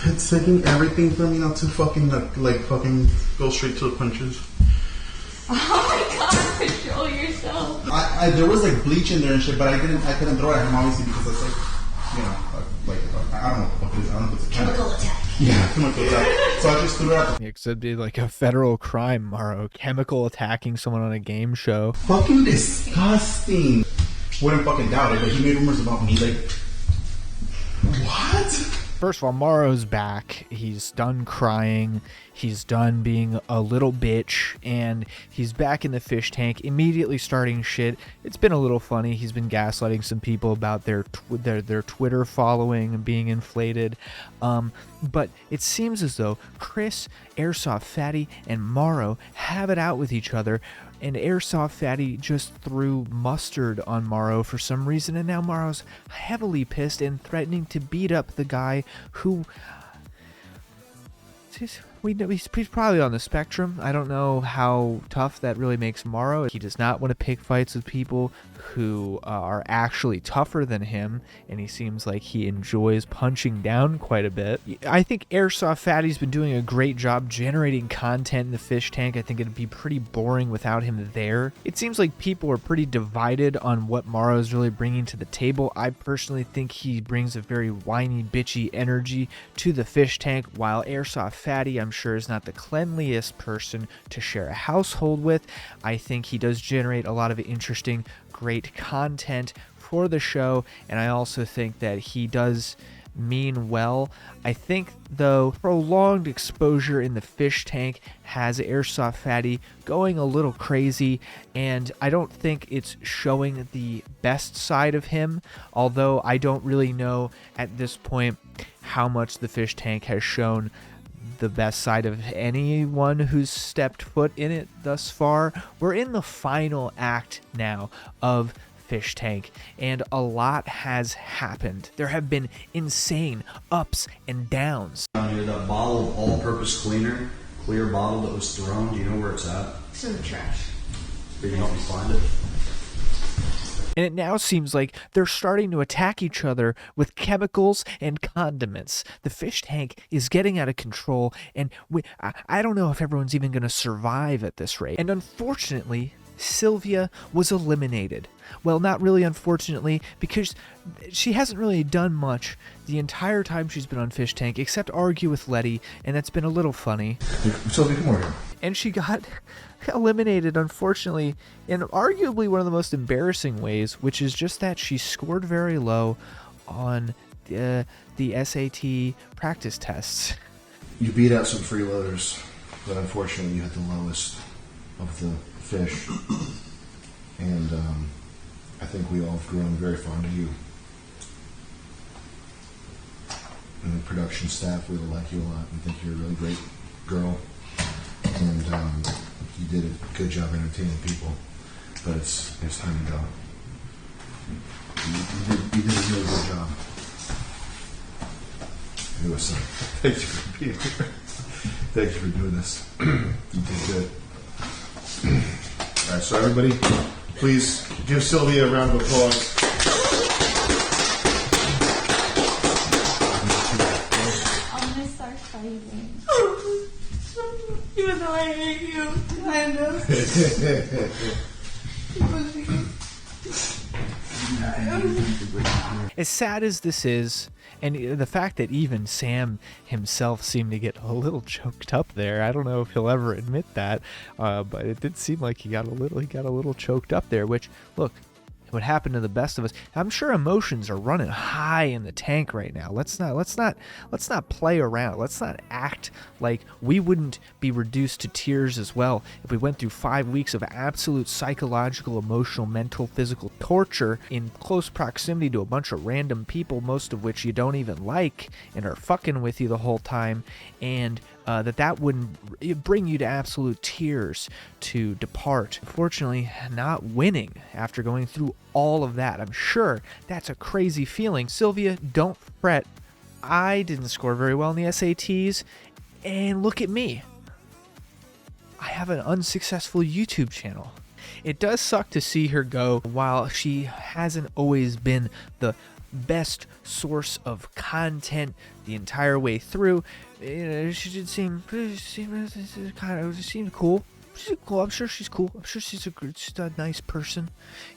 It's taking everything for me not to fucking fucking go straight to the punches. Oh my god, control yourself. There was like bleach in there and shit, but I couldn't throw it at him obviously because it's like, you know, I don't know what it is. I don't know if it's a chemical attack. Yeah, chemical attack. So I just threw it at It could be like a federal crime, Mauro. Chemical attacking someone on a game show. Fucking disgusting. Wouldn't fucking doubt it, but he made rumors about me, like, what? First of all, Mauro's back. He's done crying. He's done being a little bitch, and he's back in the fish tank, immediately starting shit. It's been a little funny. He's been gaslighting some people about their Twitter following and being inflated. But it seems as though Chris, AirsoftFatty, and Mauro have it out with each other. And AirsoftFatty just threw mustard on Mauro for some reason, and now Mauro's heavily pissed and threatening to beat up the guy who... He's probably on the spectrum. I don't know how tough that really makes Mauro. He does not want to pick fights with people who are actually tougher than him, and he seems like he enjoys punching down quite a bit. I think AirsoftFatty's been doing a great job generating content in the fish tank. I think it'd be pretty boring without him there. It seems like people are pretty divided on what Mauro's really bringing to the table. I personally think he brings a very whiny, bitchy energy to the fish tank, while AirsoftFatty, I'm sure, is not the cleanliest person to share a household with. I think he does generate a lot of interesting, great content for the show, and I also think that he does mean well. I think, though, prolonged exposure in the fish tank has AirsoftFatty going a little crazy, and I don't think it's showing the best side of him, although I don't really know at this point how much the fish tank has shown the best side of anyone who's stepped foot in it thus far. We're in the final act now of Fish Tank, and a lot has happened. There have been insane ups and downs. That bottle of all-purpose cleaner, clear bottle that was thrown, do you know where it's at? It's in the trash. Can you help me find it? And it now seems like they're starting to attack each other with chemicals and condiments. The fish tank is getting out of control, and I don't know if everyone's even going to survive at this rate. And unfortunately, Sylvia was eliminated. Well, not really unfortunately, because she hasn't really done much the entire time she's been on Fish Tank, except argue with Letty, and that's been a little funny. Sylvia, come over here. And she got eliminated, unfortunately, in arguably one of the most embarrassing ways, which is just that she scored very low on the SAT practice tests. You beat out some freeloaders, but unfortunately you had the lowest of the fish. And I think we all have grown very fond of you. And the production staff really like you a lot and think you're a really great girl. And you did a good job entertaining people. But it's time to go. You did a really good job. Anyway, so thank you for being here. Thank you for doing this. You did good. All right, so everybody, please give Sylvia a round of applause. I'm gonna start fighting. Even though I hate you, I know. As sad as this is, and the fact that even Sam himself seemed to get a little choked up there, I don't know if he'll ever admit that, but it did seem like he got a little choked up there, which, look, it would happen to the best of us. I'm sure emotions are running high in the tank right now. Let's not play around. Let's not act like we wouldn't be reduced to tears as well if we went through 5 weeks of absolute psychological, emotional, mental, physical torture in close proximity to a bunch of random people, most of which you don't even like and are fucking with you the whole time, and that wouldn't bring you to absolute tears to depart. Unfortunately, not winning after going through all of that. I'm sure that's a crazy feeling. Sylvia, don't fret. I didn't score very well in the SATs, and look at me. I have an unsuccessful YouTube channel. It does suck to see her go. While she hasn't always been the best source of content the entire way through. She did seem cool. She's cool. I'm sure she's cool. I'm sure she's a nice person.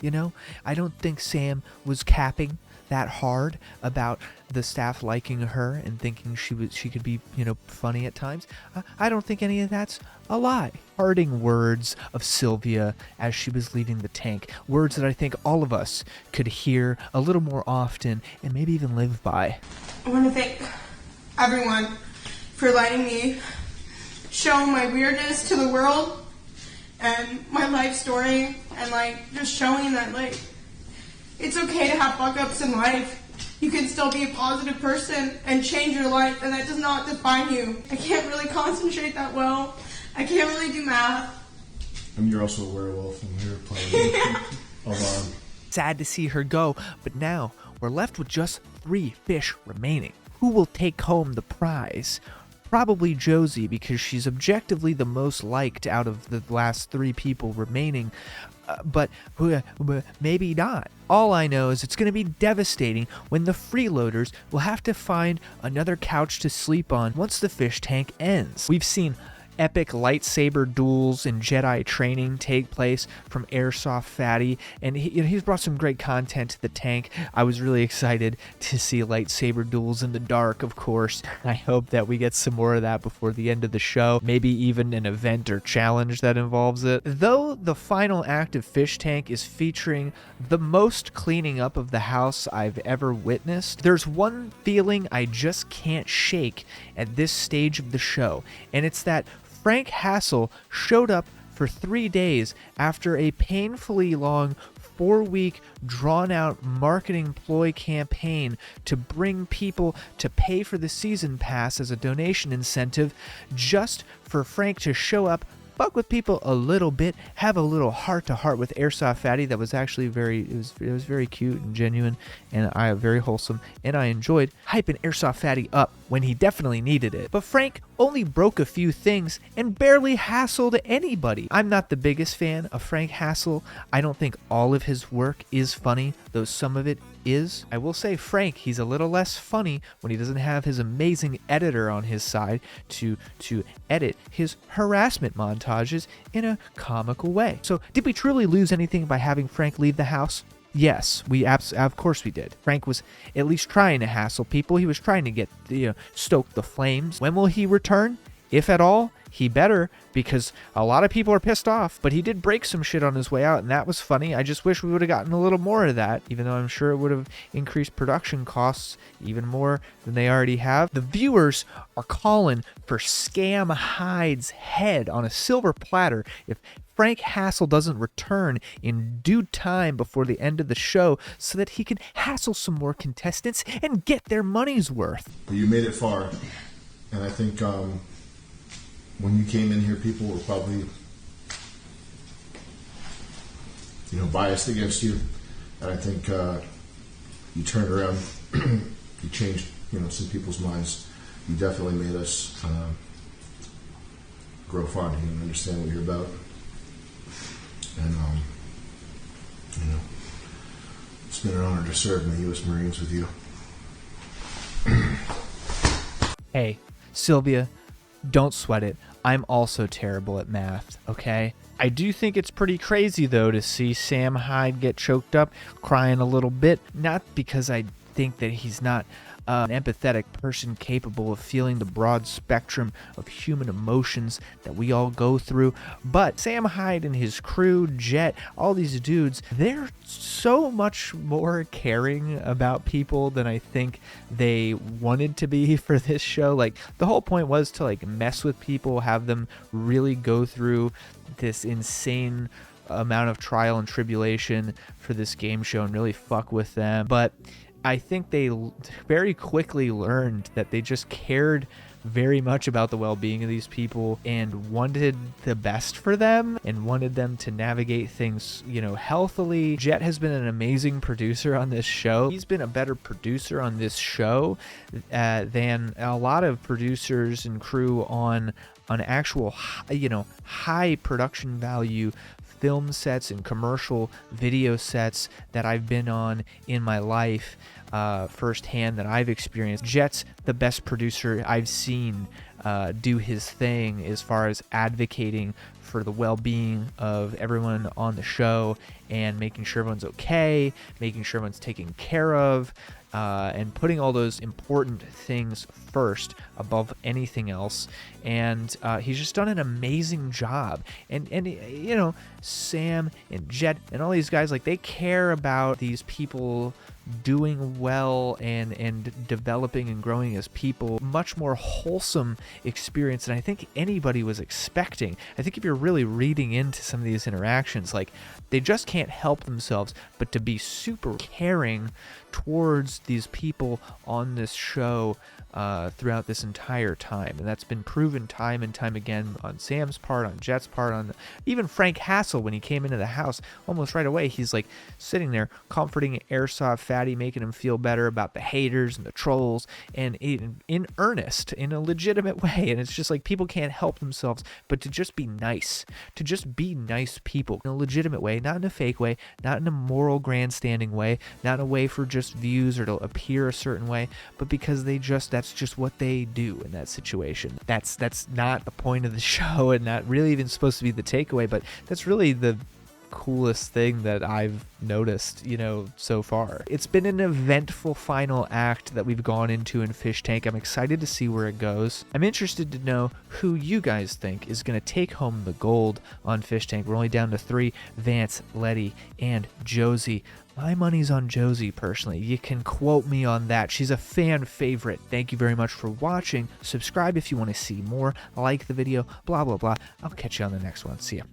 I don't think Sam was capping that hard about the staff liking her and thinking she could be, funny at times. I don't think any of that's a lie. Parting words of Sylvia as she was leaving the tank. Words that I think all of us could hear a little more often and maybe even live by. I want to thank everyone for letting me show my weirdness to the world and my life story, and just showing that it's okay to have fuck-ups in life. You can still be a positive person and change your life, and that does not define you. I can't really concentrate that well. I can't really do math. And you're also a werewolf, and you're playing alone. Sad to see her go, but now we're left with just 3 fish remaining. Who will take home the prize? Probably Josie, because she's objectively the most liked out of the last 3 people remaining, but maybe not. All I know is it's going to be devastating when the freeloaders will have to find another couch to sleep on once the fish tank ends. We've seen epic lightsaber duels and Jedi training take place from AirsoftFatty, and he's brought some great content to the tank. I was really excited to see lightsaber duels in the dark, of course. I hope that we get some more of that before the end of the show, maybe even an event or challenge that involves it. Though the final act of Fishtank is featuring the most cleaning up of the house I've ever witnessed, there's one feeling I just can't shake at this stage of the show, and it's that Frank Hassel showed up for 3 days after a painfully long 4-week drawn-out marketing ploy campaign to bring people to pay for the season pass as a donation incentive, just for Frank to show up, fuck with people a little bit, have a little heart-to-heart with AirsoftFatty that was actually it was very cute and genuine, and very wholesome, and I enjoyed hyping AirsoftFatty up when he definitely needed it. But Frank only broke a few things and barely hassled anybody. I'm not the biggest fan of Frank Hassel. I don't think all of his work is funny, though some of it is. I will say Frank, he's a little less funny when he doesn't have his amazing editor on his side to edit his harassment montages in a comical way. So did we truly lose anything by having Frank leave the house? Yes, of course we did. Frank was at least trying to hassle people. He was trying to get stoke the flames. When will he return? If at all, he better, because a lot of people are pissed off, but he did break some shit on his way out, and that was funny. I just wish we would have gotten a little more of that, even though I'm sure it would have increased production costs even more than they already have. The viewers are calling for Sam Hyde's head on a silver platter if Frank Hassel doesn't return in due time before the end of the show, so that he can hassle some more contestants and get their money's worth. But you made it far, and I think when you came in here, people were probably biased against you, and I think you turned around, you changed some people's minds. You definitely made us grow fond of you and understand what you're about. And, it's been an honor to serve in the U.S. Marines with you. Hey, Sylvia, don't sweat it. I'm also terrible at math, okay? I do think it's pretty crazy, though, to see Sam Hyde get choked up, crying a little bit. Not because I think that he's not an empathetic person capable of feeling the broad spectrum of human emotions that we all go through, but Sam Hyde and his crew, Jet, all these dudes, they're so much more caring about people than I think they wanted to be for this show. The whole point was to mess with people, have them really go through this insane amount of trial and tribulation for this game show and really fuck with them. But I think they very quickly learned that they just cared very much about the well-being of these people and wanted the best for them and wanted them to navigate things, healthily. Jet has been an amazing producer on this show. He's been a better producer on this show than a lot of producers and crew on actual, high production value film sets and commercial video sets that I've been on in my life. firsthand that I've experienced. Jet's the best producer I've seen do his thing as far as advocating for the well-being of everyone on the show and making sure everyone's okay, making sure everyone's taken care of, and putting all those important things first above anything else. And he's just done an amazing job. And you know, Sam and Jet and all these guys, like, they care about these people doing well and developing and growing as people. Much more wholesome experience than I think anybody was expecting. I think if you're really reading into some of these interactions, like, they just can't help themselves but to be super caring towards these people on this show throughout this entire time. And that's been proven time and time again on Sam's part, on Jet's part, on even Frank Hassel. When he came into the house, almost right away, he's like sitting there comforting AirsoftFatty, making him feel better about the haters and the trolls, and in earnest, in a legitimate way. And it's just like, people can't help themselves but to just be nice, to just be nice people in a legitimate way, not in a fake way, not in a moral grandstanding way, not in a way for just views or to appear a certain way, but because that's just what they do in that situation. That's not the point of the show, and not really even supposed to be the takeaway, but that's really the coolest thing that I've noticed, you know, so far. It's been an eventful final act that we've gone into in Fishtank. I'm excited to see where it goes. I'm interested to know who you guys think is going to take home the gold on Fishtank. We're only down to 3, Vance, Letty, and Josie. My money's on Josie, personally. You can quote me on that. She's a fan favorite. Thank you very much for watching. Subscribe if you want to see more. Like the video, blah, blah, blah. I'll catch you on the next one. See ya.